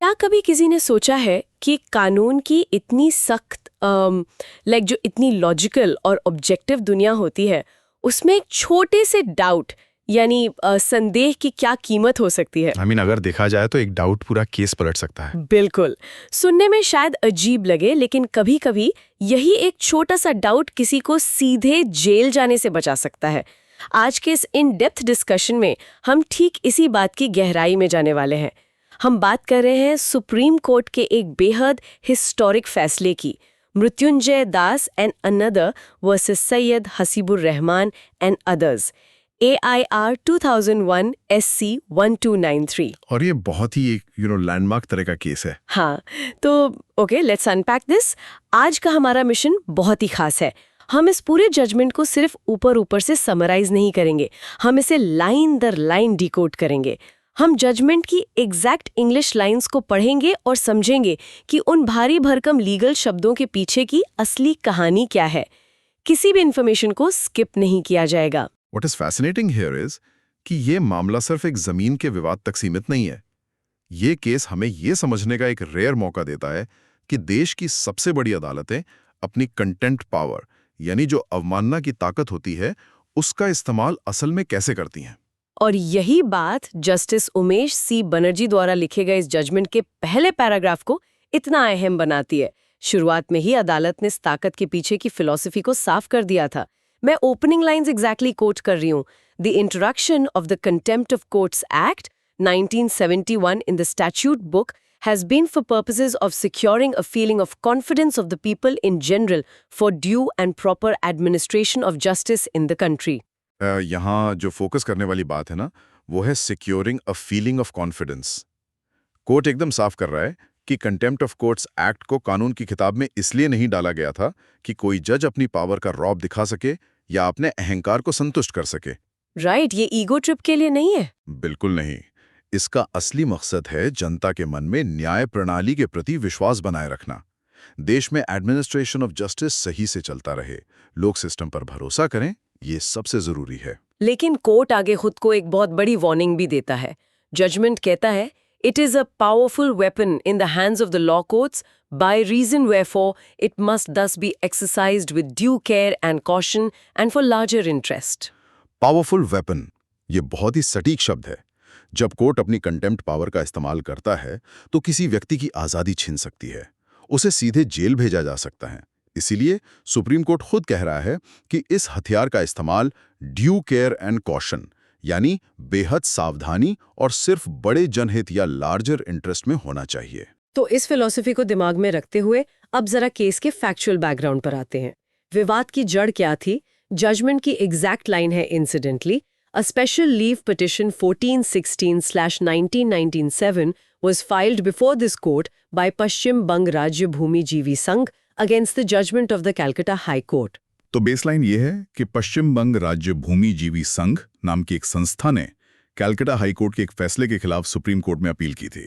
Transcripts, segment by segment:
क्या कभी किसी ने सोचा है कि कानून की इतनी सख्त जो इतनी लॉजिकल और ऑब्जेक्टिव दुनिया होती है उसमें एक छोटे से डाउट यानी संदेह की क्या कीमत हो सकती है? अगर देखा जाए तो एक डाउट पूरा केस पलट सकता है। बिल्कुल। सुनने में शायद अजीब लगे लेकिन कभी-कभी यही एक छोटा सा डाउट किसी को सीधे जेल जाने से बचा सकता है। आज के इस इन डेप्थ डिस्कशन में हम ठीक इसी बात की गहराई में जाने वाले हैं। हम बात कर रहे हैं सुप्रीम कोर्ट के एक बेहद हिस्टोरिक फैसले की, Mrityunjay Das and another versus Syed Hasibur Rahman and others, AIR 2001 SC 1293। और ये बहुत ही एक लैंडमार्क तरह का केस है। हाँ, तो ओके, लेट्स अनपैक दिस। आज का हमारा मिशन बहुत ही खास है। हम इस पूरे जजमेंट को सिर्फ ऊपर से समराइज नहीं करेंगे, हम इसे लाइन दर लाइन डिकोड करेंगे। हम जजमेंट की एग्जैक्ट इंग्लिश लाइंस को पढ़ेंगे और समझेंगे कि उन भारी भरकम लीगल शब्दों के पीछे की असली कहानी क्या है। किसी भी इंफॉर्मेशन को स्किप नहीं किया जाएगा। What is fascinating here is कि ये मामला सिर्फ एक जमीन के विवाद तक सीमित नहीं है। ये केस हमें ये समझने का एक रेयर मौका देता है कि देश की सबसे बड़ी अदालतें अपनी कंटेम्प्ट पावर यानी जो अवमानना की ताकत होती है उसका इस्तेमाल असल में कैसे करती हैं। और यही बात जस्टिस उमेश सी बनर्जी द्वारा लिखे गए इस जजमेंट के पहले पैराग्राफ को इतना अहम बनाती है। शुरुआत में ही अदालत ने इस ताकत के पीछे की फिलॉसफी को साफ कर दिया था। मैं ओपनिंग लाइंस एग्जैक्टली कोट कर रही हूँ। The introduction of the contempt of courts act 1971 in the statute book has been for purposes of securing a feeling of confidence of the people in general for due and proper administration of justice in the country. यहाँ जो focus करने वाली बात है ना, वो है securing a feeling of confidence. Court एकदम साफ कर रहा है कि कंटेम्प्ट ऑफ कोर्ट्स एक्ट को कानून की किताब में इसलिए नहीं डाला गया था कि कोई जज अपनी पावर का रौब दिखा सके या अपने अहंकार को संतुष्ट कर सके। राइट, ये ईगो ट्रिप के लिए नहीं है। बिल्कुल नहीं। इसका असली मकसद है जनता के मन में न्याय प्रणाली के प्रति विश्वास बनाए रखना। देश में एडमिनिस्ट्रेशन ऑफ जस्टिस सही से चलता रहे, लोग सिस्टम पर भरोसा करें, ये सबसे जरूरी है। लेकिन कोर्ट आगे खुद को एक बहुत बड़ी वार्निंग भी देता है। जजमेंट कहता है, it is a powerful weapon in the hands of the law courts by reason wherefore it must thus be exercised with due care and caution and for larger interest. Powerful weapon, ये बहुत ही सटीक शब्द है। जब court अपनी contempt power का इस्तेमाल करता है तो किसी व्यक्ति की आज़ादी छीन सकती है, उसे सीधे जेल भेजा जा सकता है। इसीलिए सुप्रीम कोर्ट खुद कह रहा है कि इस हथियार का इस्तेमाल ड्यू केयर एंड कॉशन यानी बेहद सावधानी और सिर्फ बड़े जनहित या लार्जर इंटरेस्ट में होना चाहिए। तो इस फिलॉसफी को दिमाग में रखते हुए अब जरा केस के फैक्चुअल बैकग्राउंड पर आते हैं। विवाद की जड़ क्या थी? जजमेंट की एग्जैक्ट लाइन है, incidentally A special leave petition 1416/1997 was filed before this court by Paschim Bang Rajya Bhumi Jeevi Sangh against the judgment of the Calcutta High Court. तो बेसलाइन ये है कि पश्चिम बंग राज्य भूमि जीवी संघ नाम की एक संस्था ने कैलकाटा हाई कोर्ट के एक फैसले के खिलाफ सुप्रीम कोर्ट में अपील की थी।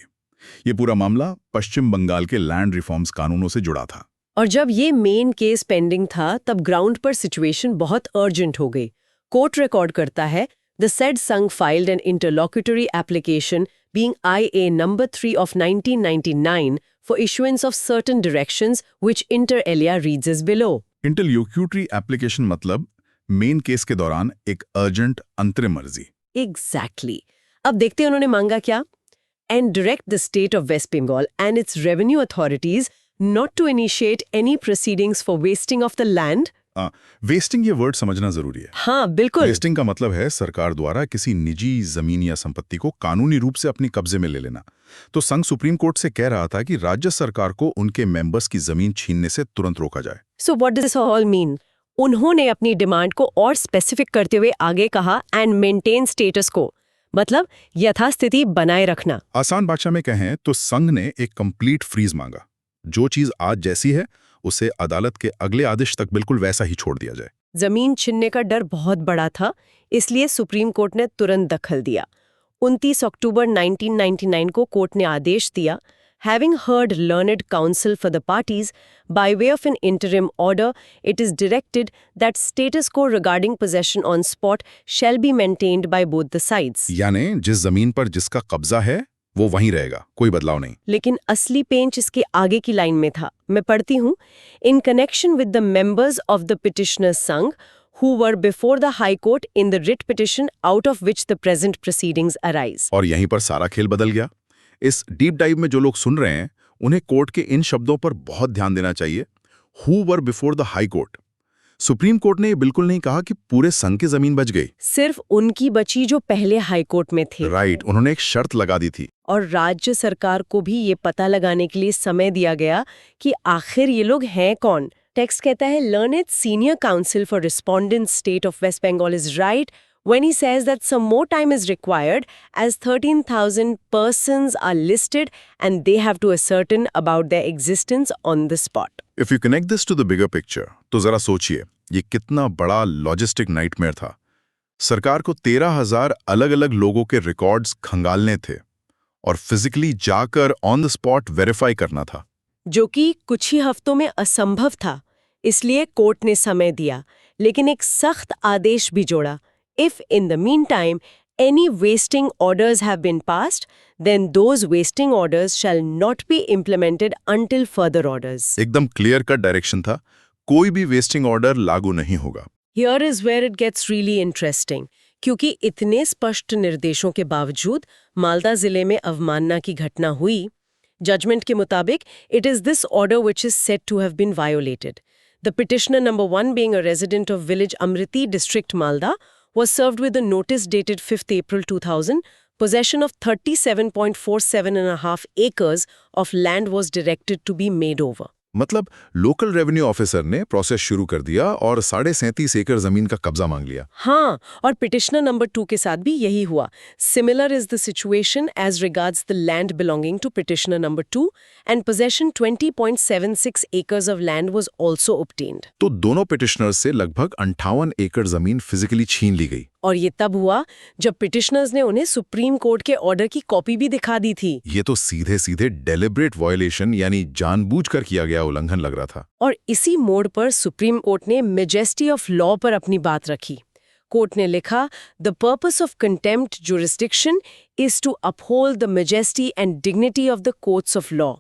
ये पूरा मामला पश्चिम बंगाल के लैंड रिफॉर्म्स कानूनों से जुड़ा था। और जब ये मेन केस पेंडिंग था तब ग्राउंड पर सिचुएशन बहुत अर्जेंट हो गई। कोर्ट रिकॉर्ड करता है, The said Sangh filed an interlocutory application being IA number 3 of 1999 for issuance of certain directions which inter alia reads as below. Interlocutory application मतलब main case के दौरान एक अर्जेंट अंतरिम अर्जी। Exactly. अब देखते हैं उन्होंने मांगा क्या? And direct the state of West Bengal and its revenue authorities not to initiate any proceedings for wasting of the land. Wasting ये वर्ड समझना जरूरी है। हाँ, बिल्कुल। वेस्टिंग का मतलब है सरकार द्वारा किसी निजी जमीन या संपत्ति को कानूनी रूप से अपनी कब्जे में ले लेना। तो संघ सुप्रीम कोर्ट से कह रहा था कि राज्य सरकार को उनके मेंबर्स की जमीन छीनने से तुरंत रोका जाए। So what does this all mean? उन्होंने अपनी डिमांड को और स्पेसिफिक करते हुए आगे कहा, एंड मेंटेन स्टेटस को, मतलब यथास्थिति बनाए रखना। आसान भाषा में कहें तो संघ ने एक कंप्लीट फ्रीज मांगा। जो चीज आज जैसी है उसे अदालत के अगले आदेश तक बिल्कुल वैसा ही छोड़ दिया जाए। जमीन छिनने का डर बहुत बड़ा था, इसलिए सुप्रीम कोर्ट ने तुरंत दखल दिया। 29 अक्टूबर 1999 को कोर्ट ने आदेश दिया, having heard learned counsel for the parties, by way of an interim order, it is directed that status quo regarding possession on spot shall be maintained by both the sides. यानी जिस जमीन पर जिसका कब्जा है वो वहीं रहेगा, कोई बदलाव नहीं। लेकिन असली पेंच इसके आगे की लाइन में था। मैं पढ़ती हूँ, in connection with the members of the petitioners संघ who were before the High Court in the writ petition out of which the present proceedings arise. और यहीं पर सारा खेल बदल गया। इस डीप डाइव में जो लोग सुन रहे हैं उन्हें कोर्ट के इन शब्दों पर बहुत ध्यान देना चाहिए। Who were before the High Court? Supreme Court ने ये बिल्कुल नहीं कहा कि पूरे संघ की जमीन बच गई। सिर्फ उनकी बची जो पहले हाई कोर्ट में थे। राइट, उन्होंने एक शर्त लगा दी थी। और राज्य सरकार को भी ये पता लगाने के लिए समय दिया गया कि आखिर ये लोग हैं कौन। टेक्स्ट कहता है, Learned Senior Counsel for Respondent State of West Bengal is right when he says that some more time is required as 13,000 persons are listed and they have to ascertain about their existence on the spot. If you connect this to the bigger picture, तो जरा सोचिए ये कितना बड़ा logistic nightmare था। सरकार को 13,000 अलग-अलग लोगों के रिकॉर्ड्स खंगालने थे और फिजिकली जाकर ऑन द स्पॉट वेरीफाई करना था, जो कि कुछ ही हफ्तों में असंभव था। इसलिए कोर्ट ने समय दिया, लेकिन एक सख्त आदेश भी जोड़ा। If in the meantime any wasting orders have been passed, then those wasting orders shall not be implemented until further orders. एकदम क्लियर कट डायरेक्शन था, कोई भी वेस्टिंग ऑर्डर लागू नहीं होगा। Here is where it gets really interesting, क्योंकि इतने स्पष्ट निर्देशों के बावजूद मालदा जिले में अवमानना की घटना हुई। जजमेंट के मुताबिक it is this order which is said to have been violated. The petitioner number 1, being a resident of village Amriti, district Malda, was served with a notice dated 5th April 2000. Possession of 37.47.5 acres of land was directed to be made over. मतलब local revenue officer ने process शुरू कर दिया और 37.5 एकड़ जमीन का कब्जा मांग लिया। हाँ, और पिटिशनर नंबर 2 के साथ भी यही हुआ। Similar is the situation as regards the land belonging to petitioner number 2 and possession 20.76 acres of land was also obtained. तो दोनों पिटिशनर्स से लगभग 58 एकड़ जमीन फिजिकली छीन ली गई। और ये तब हुआ जब पिटिशनर्स ने उन्हें सुप्रीम कोर्ट के ऑर्डर की कॉपी भी दिखा दी थी। ये तो सीधे-सीधे डेलिब्रेट वायलेशन यानी जानबूझकर किया गया उल्लंघन लग रहा था। और इसी मोड़ पर सुप्रीम कोर्ट ने मेजेस्टी ऑफ लॉ पर अपनी बात रखी। कोर्ट ने लिखा, the purpose of contempt jurisdiction is to uphold the majesty and dignity of the courts of law.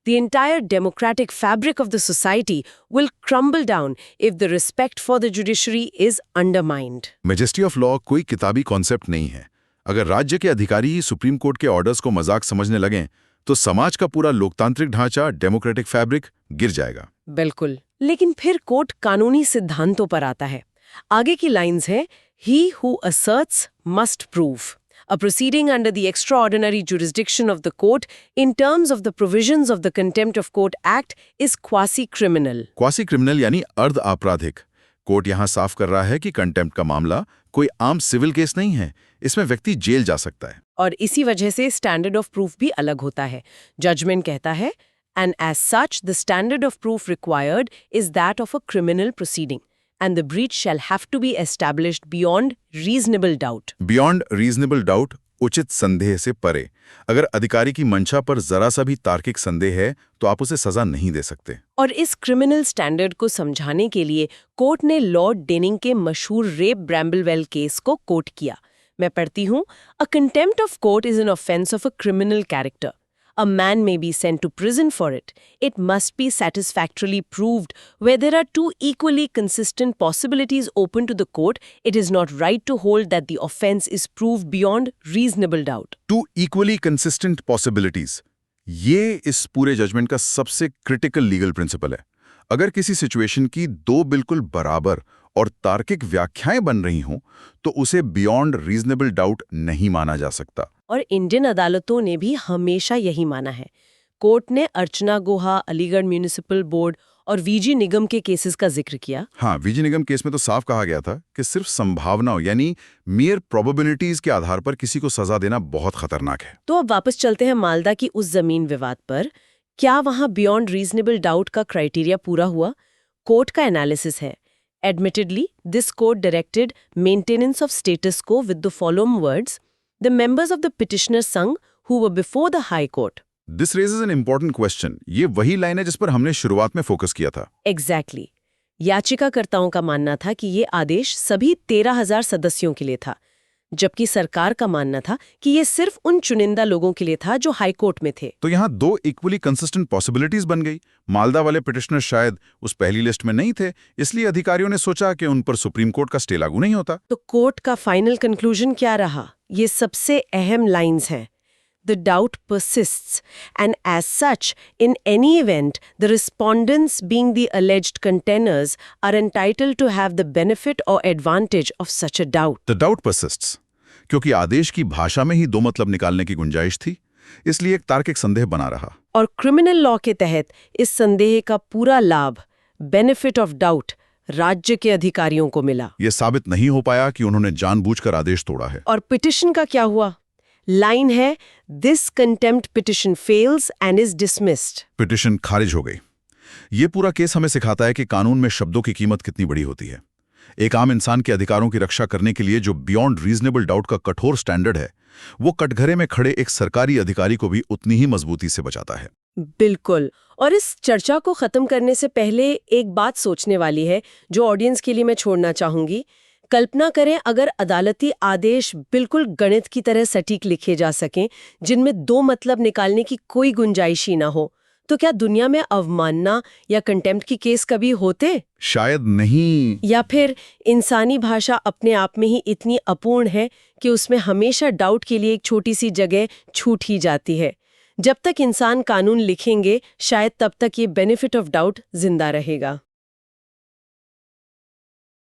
The entire democratic fabric of the society will crumble down if the respect for the judiciary is undermined. Majesty of law कोई किताबी concept नहीं है। अगर राज्य के अधिकारी ही supreme court के orders को मजाक समझने लगें तो समाज का पूरा लोकतांत्रिक ढांचा, डेमोक्रेटिक फैब्रिक गिर जाएगा। बिल्कुल। लेकिन फिर कोर्ट कानूनी सिद्धांतों पर आता है। आगे की लाइंस है, He who asserts must prove. A proceeding under the extraordinary jurisdiction of the court in terms of the provisions of the Contempt of Court Act is quasi-criminal. Quasi-criminal यानी अर्ध आपराधिक। कोर्ट यहाँ साफ कर रहा है कि कंटेम्प्ट का मामला कोई आम सिविल केस नहीं है, इसमें व्यक्ति जेल जा सकता है। और इसी वजह से स्टैंडर्ड ऑफ प्रूफ भी अलग होता है। जजमेंट कहता है, and as such the standard of proof required is that of a criminal proceeding. And the breach shall have to be established beyond reasonable doubt. Beyond reasonable doubt, उचित संदेह से परे। अगर अधिकारी की मंशा पर जरा सा भी तार्किक संदेह है तो आप उसे सजा नहीं दे सकते। और इस क्रिमिनल स्टैंडर्ड को समझाने के लिए कोर्ट ने लॉर्ड डेनिंग के मशहूर रेप ब्रैम्बलवेल केस को कोट किया। मैं पढ़ती हूँ, a contempt of court is an offence of a criminal character. A man may be sent to prison for it. It must be satisfactorily proved. Where there are two equally consistent possibilities open to the court, it is not right to hold that the offense is proved beyond reasonable doubt. Two equally consistent possibilities. ये इस पूरे judgement का सबसे critical legal principal है। अगर किसी situation की दो बिल्कुल बराबर और तार्किक व्याख्याएं बन रही हों तो उसे बियॉन्ड रीजनेबल डाउट नहीं माना जा सकता। और इंडियन अदालतों ने भी हमेशा यही माना है। कोर्ट ने अर्चना गुहा, अलीगढ़ म्यूनिसिपल बोर्ड और वीजी निगम के केसेस का जिक्र किया। हाँ, वीजी निगम केस में तो साफ कहा गया था कि सिर्फ संभावनाओं यानी मियर प्रोबेबिलिटीज के आधार पर किसी को सजा देना बहुत खतरनाक है। तो अब वापस चलते हैं मालदा की उस जमीन विवाद पर। क्या वहां बियॉन्ड रीजनेबल डाउट का क्राइटेरिया पूरा हुआ? कोर्ट का एनालिसिस है, Admittedly, this court directed maintenance of status quo with the following words: the members of the petitioner Sangh who were before the High Court. This raises an important question. ये वही line है जिस पर हमने शुरुआत में focus किया था। Exactly. याचिकाकर्ताओं का मानना था कि ये आदेश सभी 13,000 सदस्यों के लिए था। जबकि सरकार का मानना था कि ये सिर्फ उन चुनिंदा लोगों के लिए था जो हाई कोर्ट में थे। तो यहाँ दो इक्वली कंसिस्टेंट पॉसिबिलिटीज बन गई। मालदा वाले पिटिशनर शायद उस पहली लिस्ट में नहीं थे, इसलिए अधिकारियों ने सोचा कि उन पर सुप्रीम कोर्ट का स्टे लागू नहीं होता। तो कोर्ट का फाइनल कंक्लूजन क्या रहा? ये सबसे अहम लाइंस हैं। The doubt persists, and as such, in any event, the respondents, being the alleged contenders, are entitled to have the benefit or advantage of such a doubt. The doubt persists, क्योंकि आदेश की भाषा में ही दो मतलब निकालने की गुंजाइश थी, इसलिए एक तार्किक संदेह बना रहा। और क्रिमिनल लॉ के तहत इस संदेह का पूरा लाभ, बेनिफिट ऑफ डाउट, राज्य के अधिकारियों को मिला। यह साबित नहीं हो पाया कि उन्होंने जानबूझकर आदेश तोड़ा है। और पिटिशन का क्या हुआ? लाइन है, this contempt petition fails and is dismissed. Petition खारिज हो गई। ये पूरा केस हमें सिखाता है कि कानून में शब्दों की कीमत कितनी बड़ी होती है। एक आम इंसान के अधिकारों की रक्षा करने के लिए जो बियॉन्ड रीजनेबल डाउट का कठोर स्टैंडर्ड है, वो कटघरे में खड़े एक सरकारी अधिकारी को भी उतनी ही मजबूती से बचाता है। बिल्कुल। और इस चर्चा को खत्म करने से पहले एक बात सोचने वाली है जो ऑडियंस के लिए मैं छोड़ना चाहूंगी। कल्पना करें अगर अदालती आदेश बिल्कुल गणित की तरह सटीक लिखे जा सकें, जिनमें दो मतलब निकालने की कोई गुंजाइश ही ना हो, तो क्या दुनिया में अवमानना या कंटेम्प्ट की केस कभी होते? शायद नहीं। या फिर इंसानी भाषा अपने आप में ही इतनी अपूर्ण है कि उसमें हमेशा डाउट के लिए एक छोटी सी जगह छूट ही जाती है। जब तक इंसान कानून लिखेंगे, शायद तब तक ये बेनिफिट ऑफ डाउट जिंदा रहेगा।